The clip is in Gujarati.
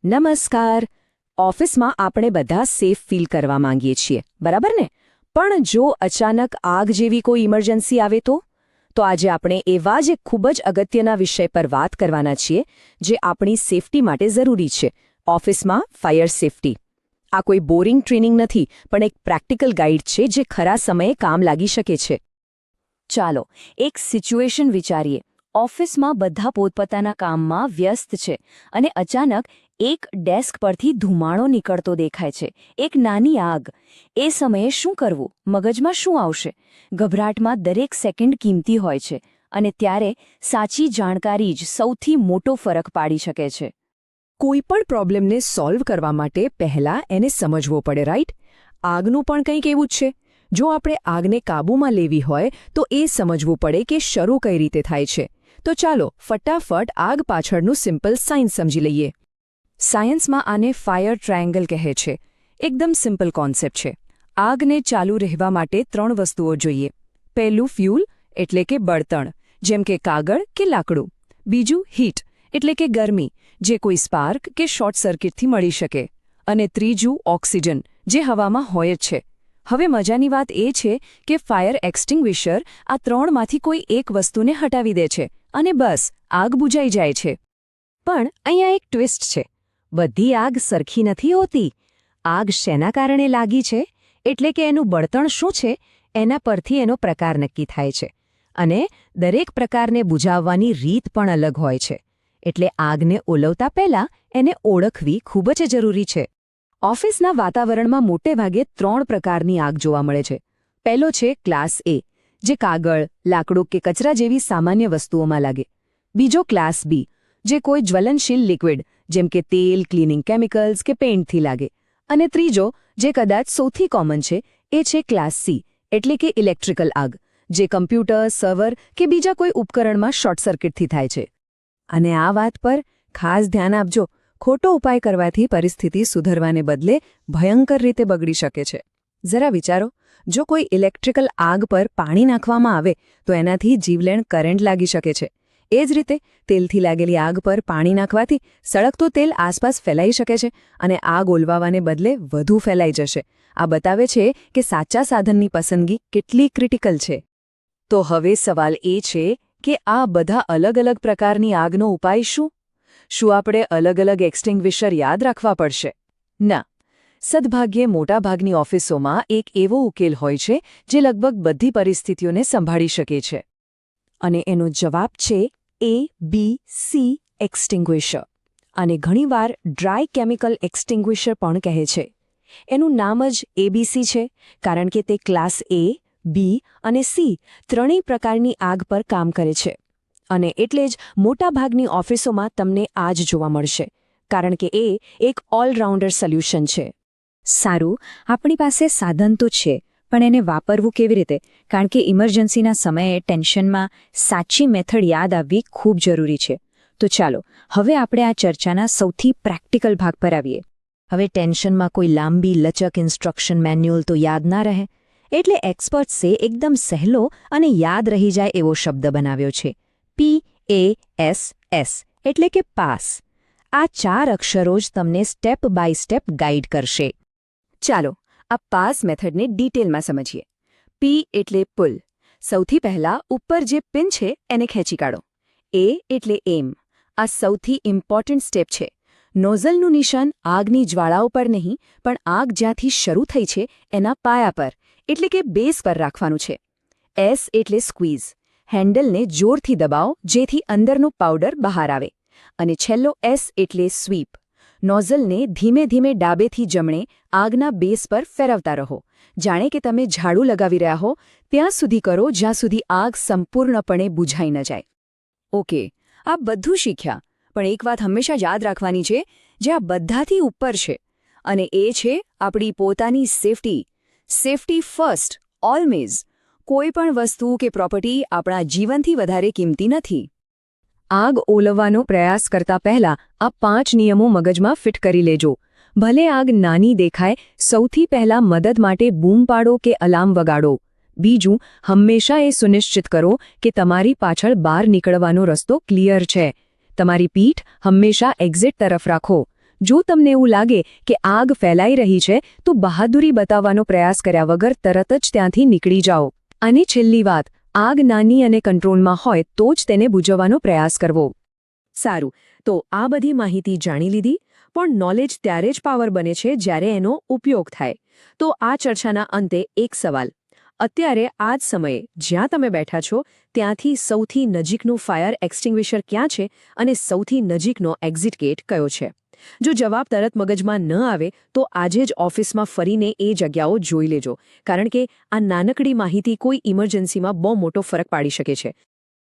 નમસ્કાર. ઓફિસમાં આપણે બધા સેફ ફીલ કરવા માંગીએ છીએ, બરાબર ને? પણ જો અચાનક આગ જેવી કોઈ ઇમરજન્સી આવે તો આજે આપણે એવા જ એક ખૂબ જ અગત્યના વિષય પર વાત કરવાના છીએ જે આપણી સેફટી માટે જરૂરી છે. ઓફિસમાં ફાયર સેફટી. આ કોઈ બોરિંગ ટ્રેનિંગ નથી, પણ એક પ્રેક્ટિકલ ગાઈડ છે જે ખરા સમયે કામ લાગી શકે છે. ચાલો એક સિચ્યુએશન વિચારીએ. ઓફિસમાં બધા પોતપોતાના કામમાં વ્યસ્ત છે અને અચાનક એક ડેસ્ક પરથી ધુમાડો નીકળતો દેખાય છે, એક નાની આગ. એ સમયે શું કરવું? મગજમાં શું આવશે? ગભરાટમાં દરેક સેકન્ડ કિંમતી હોય છે અને ત્યારે સાચી જાણકારી જ સૌથી મોટો ફરક પાડી શકે છે. કોઈપણ પ્રોબ્લેમને સોલ્વ કરવા માટે પહેલાં એને સમજવો પડે, રાઈટ? આગનું પણ કંઈક એવું જ છે. જો આપણે આગને કાબૂમાં લેવી હોય તો એ સમજવું પડે કે શરૂ કઈ રીતે થાય છે. તો ચાલો ફટાફટ આગ પાછળનું સિમ્પલ સાયન્સ સમજી લઈએ. સાયન્સમાં આને ફાયર ટ્રાયેંગલ કહે છે. એકદમ સિમ્પલ કોન્સેપ્ટ છે. આગને ચાલુ રહેવા માટે 3 વસ્તુઓ જોઈએ. પહેલું ફ્યુલ એટલે કે બળતણ, જેમ કે કાગળ કે લાકડું. બીજું હીટ એટલે કે ગરમી, જે કોઈ સ્પાર્ક કે શોર્ટ સર્કિટથી મળી શકે. અને ત્રીજું ઓક્સિજન, જે હવામાં હોય જ છે. હવે મજાની વાત એ છે કે ફાયર એક્સટિંગ્વિશર આ 3માંથી કોઈ એક વસ્તુને હટાવી દે છે અને બસ આગ બુઝાઈ જાય છે. પણ અહીંયા એક ટ્વિસ્ટ છે. બધી આગ સરખી નથી હોતી. આગ શેના કારણે લાગી છે એટલે કે એનું બળતણ શું છે એના પરથી એનો પ્રકાર નક્કી થાય છે. અને દરેક પ્રકારને બુઝાવવાની રીત પણ અલગ હોય છે. એટલે આગને ઓલવતા પહેલાં એને ઓળખવી ખૂબ જ જરૂરી છે. ઓફિસના વાતાવરણમાં મોટેભાગે 3 પ્રકારની આગ જોવા મળે છે. પહેલો છે ક્લાસ એ, જે કાગળ, લાકડું કે કચરા જેવી સામાન્ય વસ્તુઓમાં લાગે. બીજો ક્લાસ બી, જે કોઈ જ્વલનશીલ લિક્વિડ જેમ કે તેલ, ક્લિનિંગ કેમિકલ્સ કે પેઇન્ટથી લાગે. અને ત્રીજો, જે કદાચ સૌથી કોમન છે, એ છે ક્લાસ સી, એટલે કે ઇલેક્ટ્રિકલ આગ, જે કમ્પ્યુટર, સર્વર કે બીજા કોઈ ઉપકરણમાં શોર્ટ સર્કિટથી થાય છે. અને આ વાત પર ખાસ ધ્યાન આપજો. ખોટો ઉપાય કરવાથી પરિસ્થિતિ સુધરવાને બદલે ભયંકર રીતે બગડી શકે છે. જરા વિચારો, જો કોઈ ઇલેક્ટ્રિકલ આગ પર પાણી નાખવામાં આવે તો એનાથી જીવલેણ કરંટ લાગી શકે છે. એ જ રીતે તેલથી લાગેલી આગ પર પાણી નાખવાથી સળગતું તેલ આસપાસ ફેલાઈ શકે છે અને આગ ઓલવાવાને બદલે વધુ ફેલાઈ જશે. આ બતાવે છે કે સાચા સાધનની પસંદગી કેટલી ક્રિટિકલ છે. તો હવે સવાલ એ છે કે આ બધા અલગ અલગ પ્રકારની આગનો ઉપાય શું? શું આપણે અલગ અલગ એક્સટિંગ્વિશર યાદ રાખવા પડશે? ના. સદભાગ્યે મોટાભાગની ઓફિસોમાં એક એવો ઉકેલ હોય છે જે લગભગ બધી પરિસ્થિતિઓને સંભાળી શકે છે. અને એનો જવાબ છે ABC એક્સટિંગ્વિશર. અને ઘણીવાર ડ્રાય કેમિકલ એક્સટિંગ્વિશર પણ કહે છે. એનું નામ જ ABC છે કારણ કે તે ક્લાસ A, B અને C ત્રણેય પ્રકારની આગ પર કામ કરે છે. અને એટલે જ મોટાભાગની ઓફિસોમાં તમને આ જ જોવા મળશે, કારણ કે એ એક ઓલરાઉન્ડર સોલ્યુશન છે. સારું, આપણી પાસે સાધન તો છે, પણ એને વાપરવું કેવી રીતે? કારણ કે ઇમરજન્સીના સમયે ટેન્શનમાં સાચી મેથડ યાદ આવવી ખૂબ જરૂરી છે. તો ચાલો હવે આપણે આ ચર્ચાના સૌથી પ્રેક્ટિકલ ભાગ પર આવીએ. હવે ટેન્શનમાં કોઈ લાંબી લચક ઇન્સ્ટ્રક્શન મેન્યુઅલ તો યાદ ના રહે. એટલે એક્સપર્ટ્સે એકદમ સહેલો અને યાદ રહી જાય એવો શબ્દ બનાવ્યો છે. PASS એટલે કે પાસ. આ 4 અક્ષરો જ તમને સ્ટેપ બાય સ્ટેપ ગાઈડ કરશે. ચાલો આ પાસ મેથડને ડિટેલમાં સમજીએ. P એટલે પુલ. સૌથી પહેલા ઉપર જે પિન છે એને ખેંચી કાઢો. A એટલે એમ. આ સૌથી ઇમ્પોર્ટન્ટ સ્ટેપ છે. નોઝલનું નિશાન આગની જ્વાળાઓ પર નહીં, પણ આગ જ્યાંથી શરૂ થઈ છે એના પાયા પર, એટલે કે બેઝ પર રાખવાનું છે. S એટલે સ્ક્વીઝ. હેન્ડલને જોરથી દબાવો જેથી અંદરનો પાવડર બહાર આવે. અને છેલ્લો S એટલે સ્વીપ. નોઝલને ધીમે ધીમે ડાબેથી જમણે આગના બેઝ પર ફેરવતા રહો. જાણે કે તમે ઝાડુ લગાવી રહ્યા હો ત્યાં સુધી કરો જ્યાં સુધી આગ સંપૂર્ણપણે બુઝાઈ ન જાય. ઓકે, આ બધું શીખ્યા, પણ એક વાત હંમેશા યાદ રાખવાની છે જે આ બધાથી ઉપર છે, અને એ છે આપણી પોતાની સેફટી. Safety first, always. કોઈ પણ વસ્તુ કે પ્રોપર્ટી આપણા જીવનથી વધારે કિંમતી નથી. આગ ઓલવવાનો પ્રયાસ કરતા પહેલા આ 5 નિયમો મગજમાં ફિટ કરી લેજો. ભલે આગ નાની દેખાય, સૌથી પહેલા મદદ માટે બૂમ પાડો કે અલાર્મ વગાડો. બીજું, હંમેશા એ સુનિશ્ચિત કરો કે તમારી પાછળ બહાર નીકળવાનો રસ્તો ક્લિયર છે. તમારી પીઠ હંમેશા એક્ઝિટ તરફ રાખો. જો તમને એવું લાગે કે આગ ફેલાઈ રહી છે તો બહાદુરી બતાવવાનો પ્રયાસ કર્યા વગર તરત જ ત્યાંથી નીકળી જાઓ. અને છેલ્લી વાત, આગ નાની અને કંટ્રોલમાં હોય તો જ તેને બુઝવવાનો પ્રયાસ કરવો. સારું, તો આ બધી માહિતી જાણી લીધી, પણ નોલેજ ત્યારે જ પાવર બને છે જ્યારે એનો ઉપયોગ થાય. તો આ ચર્ચાના અંતે એક સવાલ. અત્યારે આ જ સમયે જ્યાં તમે બેઠા છો ત્યાંથી સૌથી નજીકનું ફાયર એક્સટિંગ્વિશર ક્યાં છે અને સૌથી નજીકનો એક્ઝિટ ગેટ કયો છે? જો જવાબ તરત મગજમાં ન આવે તો આજે જ ઓફિસમાં ફરીને એ જગ્યાઓ જોઈ લેજો, કારણ કે આ નાનકડી માહિતી કોઈ ઇમરજન્સીમાં બહુ મોટો ફરક પાડી શકે છે.